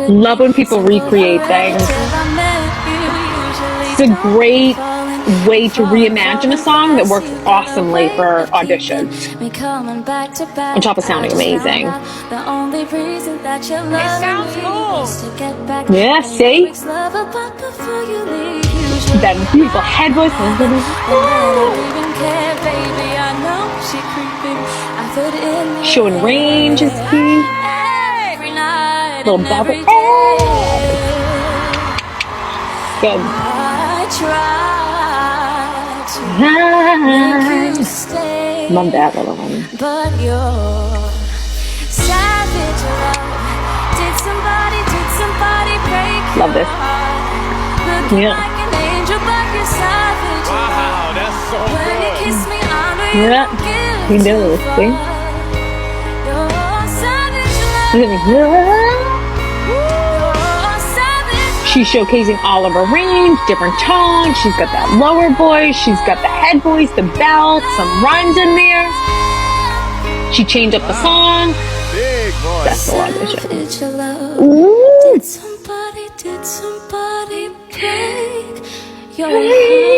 Love when people recreate things. It's a great way to reimagine a song that works awesomely for auditions. On top of sounding amazing. It sounds cool. Yeah, see? That beautiful head voice. Showing range is key. Little bubble. Good. Love that little one. But your savage love. Did somebody break love this. Yeah. Wow, that's so good. Yeah. He knows. See? She's showcasing all of her range, different tones. She's got that lower voice. She's got the head voice, the belt, some rhymes in there. She changed up the song. Big voice. That's the audition. Did somebody break your heart?